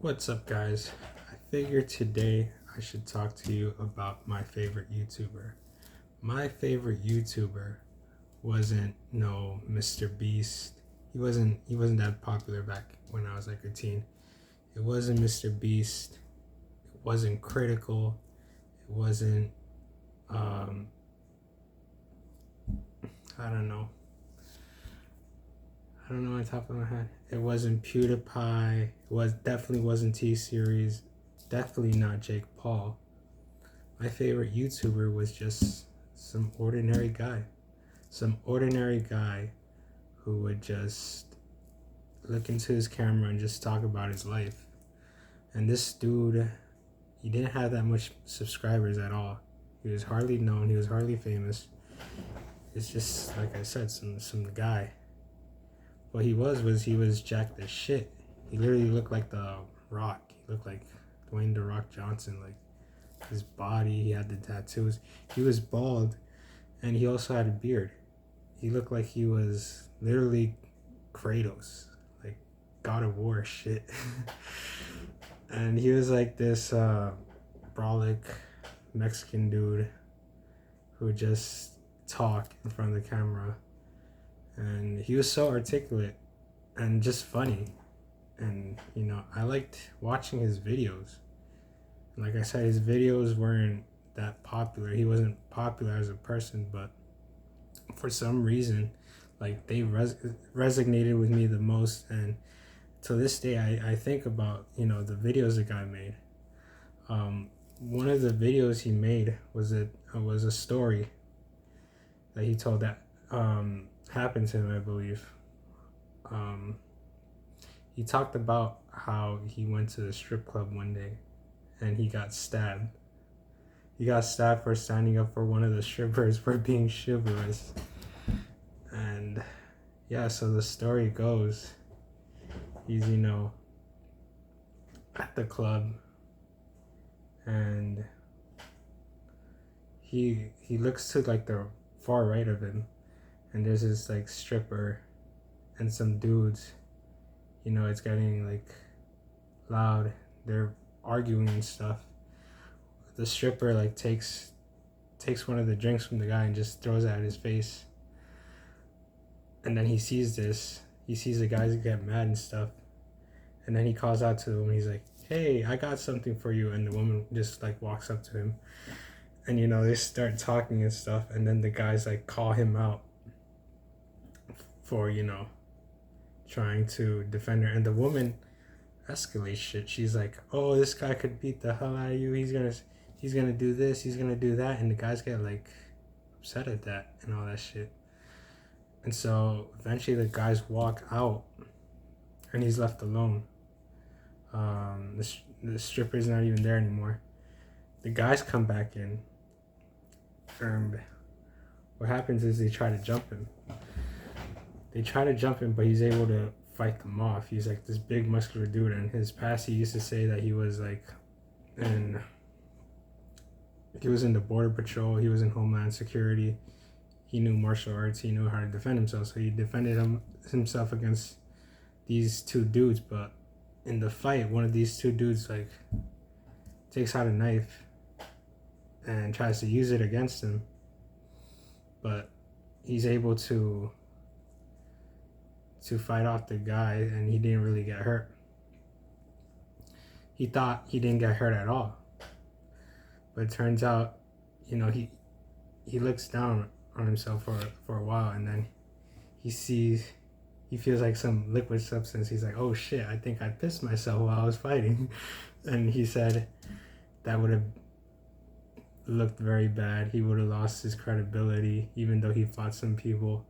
What's up, guys? I figured today I should talk to you about my favorite YouTuber. My favorite YouTuber wasn't no Mr. Beast. He wasn't that popular back when I was like a teen. It wasn't Mr. Beast. It wasn't Critical. It wasn't um I don't know. I don't know on top of my head. It wasn't PewDiePie. It definitely wasn't T Series. Definitely not Jake Paul. My favorite YouTuber was just some ordinary guy. Some ordinary guy who would just look into his camera and just talk about his life. And this dude, he didn't have that much subscribers at all. He was hardly known, he was hardly famous. It's just like I said, some guy. What he was jacked as shit. He literally looked like the Rock. He looked like Dwayne the Rock Johnson. Like his body, he had the tattoos. He was bald, and he also had a beard. He looked like he was literally Kratos, like God of War shit. And he was like this brolic Mexican dude who just talked in front of the camera. And he was so articulate and just funny. And, I liked watching his videos. Like I said, his videos weren't that popular. He wasn't popular as a person, but for some reason, like they resonated with me the most. And to this day, I think about, the videos the guy made. One of the videos he made was a story that he told that happened to him, I believe. He talked about how he went to the strip club one day and he got stabbed. He got stabbed for standing up for one of the strippers for being chivalrous. And yeah, so the story goes, he's, at the club and he looks to like the far right of him, and there's this like stripper and some dudes. It's getting like loud. They're arguing and stuff. The stripper like takes one of the drinks from the guy and just throws it at his face. And then he sees this. He sees the guys get mad and stuff. And then he calls out to the woman. He's like, "Hey, I got something for you." And the woman just like walks up to him. And they start talking and stuff. And then the guys like call him out for, trying to defend her. And the woman escalates shit. She's like, "Oh, this guy could beat the hell out of you. He's gonna do this, he's gonna do that." And the guys get like upset at that and all that shit. And so eventually the guys walk out and he's left alone. The stripper's not even there anymore. The guys come back in, and what happens is they try to jump him. But he's able to fight them off. He's like this big muscular dude. And his past, he used to say that he was like he was in the border patrol. He was in Homeland Security. He knew martial arts. He knew how to defend himself. So he defended himself against these two dudes. But in the fight, one of these two dudes like takes out a knife and tries to use it against him. But he's able to fight off the guy, and he didn't really get hurt. He thought he didn't get hurt at all. But it turns out, he looks down on himself for a while, and then he feels like some liquid substance. He's like, "Oh shit, I think I pissed myself while I was fighting." And he said that would have looked very bad. He would have lost his credibility, even though he fought some people.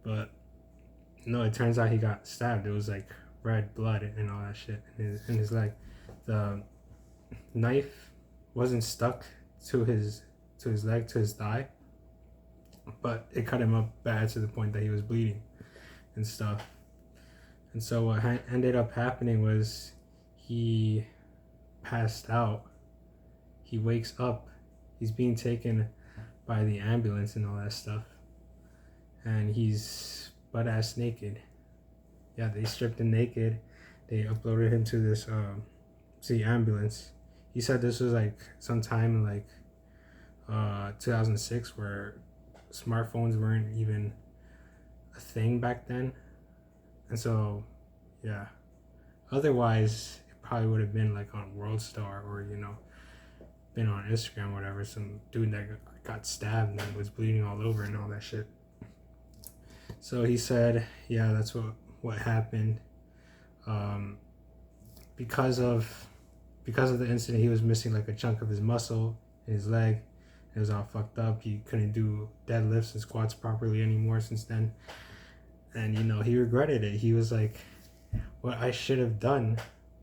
But no, it turns out he got stabbed. It was like red blood and all that shit in his leg. The knife wasn't stuck to his leg, to his thigh, but it cut him up bad to the point that he was bleeding and stuff. And so what ended up happening was he passed out. He wakes up. He's being taken by the ambulance and all that stuff. And he's butt-ass naked. Yeah, they stripped him naked. They uploaded him to this see ambulance. He said this was like sometime in like 2006 where smartphones weren't even a thing back then. And so, yeah. Otherwise, it probably would have been like on World Star or, been on Instagram or whatever. Some dude that got stabbed and was bleeding all over and all that shit. So he said, yeah, that's what happened. Um, because of the incident, he was missing like a chunk of his muscle in his leg. It was all fucked up. He couldn't do deadlifts and squats properly anymore since then. And he regretted it. He was like, what I should have done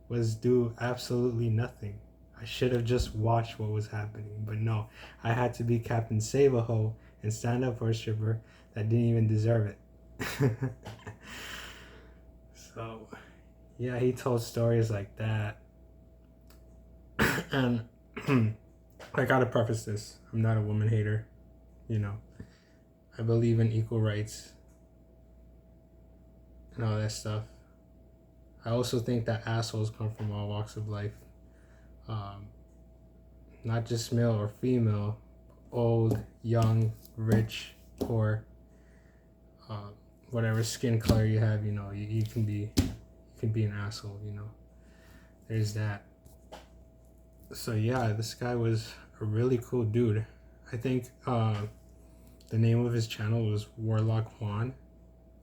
was do absolutely nothing. I should have just watched what was happening. But no, I had to be Captain Save-A-Ho and stand up for a stripper that didn't even deserve it. So, yeah, he told stories like that. And I gotta preface this. I'm not a woman hater. I believe in equal rights and all that stuff. I also think that assholes come from all walks of life. Not just male or female, old, young, rich, poor, whatever skin color you have, you can be an asshole, There's that. So yeah, this guy was a really cool dude. I think the name of his channel was Warlock Juan.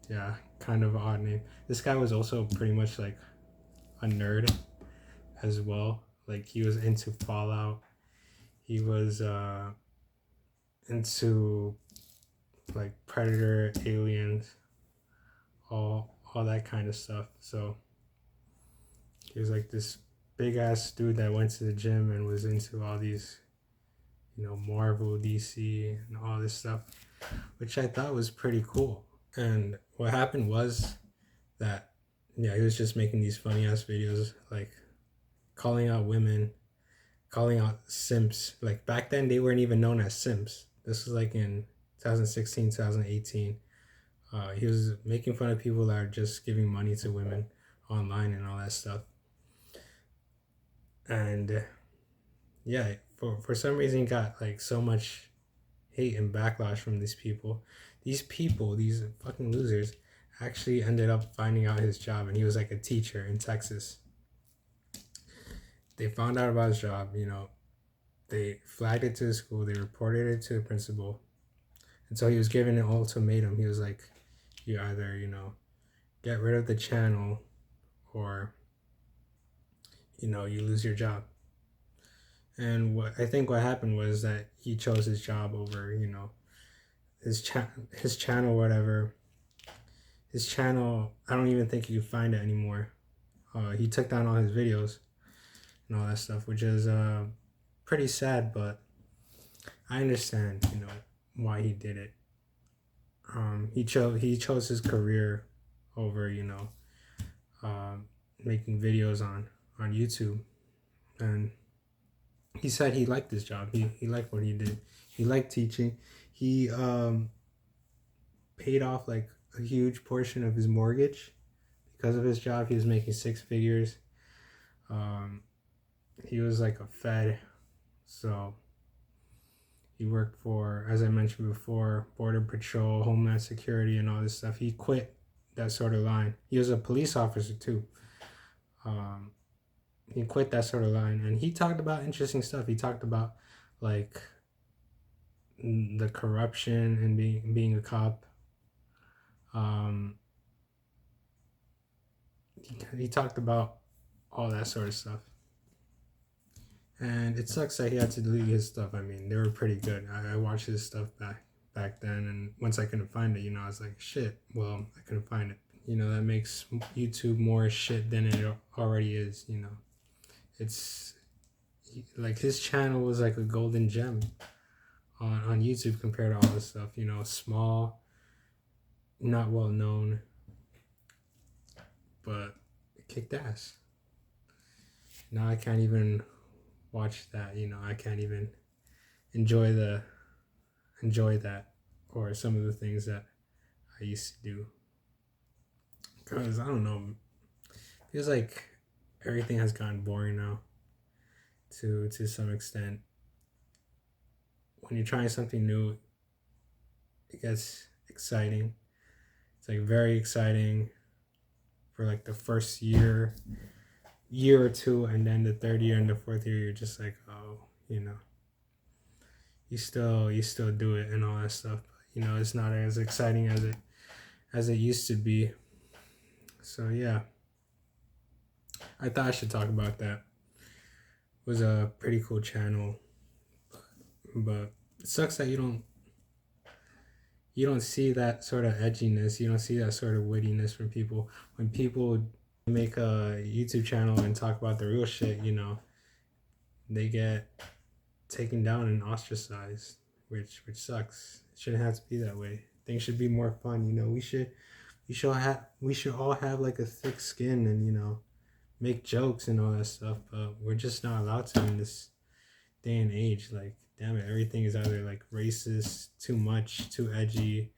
Yeah, kind of an odd name. This guy was also pretty much like a nerd as well. Like he was into Fallout. He was into like Predator, Aliens, all that kind of stuff. So he was like this big ass dude that went to the gym and was into all these, Marvel, DC, and all this stuff, which I thought was pretty cool. And what happened was that, yeah, he was just making these funny ass videos, like calling out women, calling out simps. Like back then, they weren't even known as simps. This was like in 2016, 2018. He was making fun of people that are just giving money to women online and all that stuff. And yeah, for some reason, he got like so much hate and backlash from these people. These fucking losers, actually ended up finding out his job, and he was like a teacher in Texas. They found out about his job, they flagged it to the school, they reported it to the principal, and so he was given an ultimatum. He was like, you either, get rid of the channel or, you lose your job. And what happened was that he chose his job over, his channel, whatever. His channel, I don't even think you can find it anymore. He took down all his videos and all that stuff, which is pretty sad, but I understand, why he did it. He chose his career over, making videos on YouTube, and he said he liked his job. He liked what he did. He liked teaching. He paid off like a huge portion of his mortgage because of his job. He was making six figures. He was like a Fed, so he worked for, as I mentioned before, Border Patrol, Homeland Security, and all this stuff. He quit that sort of line. He was a police officer too. He quit that sort of line, and he talked about interesting stuff. He talked about like the corruption and being a cop. He talked about all that sort of stuff. And it sucks that he had to delete his stuff. I mean, they were pretty good. I watched his stuff back then, and once I couldn't find it, I was like, shit, well, I couldn't find it. That makes YouTube more shit than it already is, It's like his channel was like a golden gem on YouTube compared to all this stuff, small, not well known, but it kicked ass. Now I can't even watch that, I can't even enjoy that or some of the things that I used to do, because I don't know, feels like everything has gotten boring now. to some extent. When you're trying something new, it gets exciting. It's like very exciting for like the first year or two, and then the third year and the fourth year, you're just like, oh, you still do it and all that stuff. But, it's not as exciting as it used to be. So yeah, I thought I should talk about that. It was a pretty cool channel, but it sucks that you don't see that sort of edginess. You don't see that sort of wittiness from people. When people make a YouTube channel and talk about the real shit, they get taken down and ostracized, which sucks. It shouldn't have to be that way. Things should be more fun. We should all have like a thick skin and make jokes and all that stuff. But we're just not allowed to in this day and age. Like, damn it, everything is either like racist, too much, too edgy,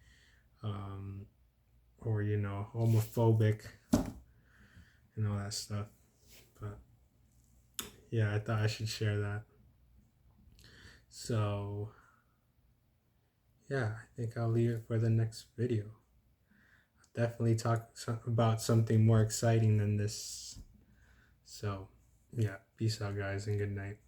or homophobic and all that stuff. But yeah, I thought I should share that. So yeah, I think I'll leave it for the next video. I'll definitely talk about something more exciting than this. So yeah, peace out, guys, and good night.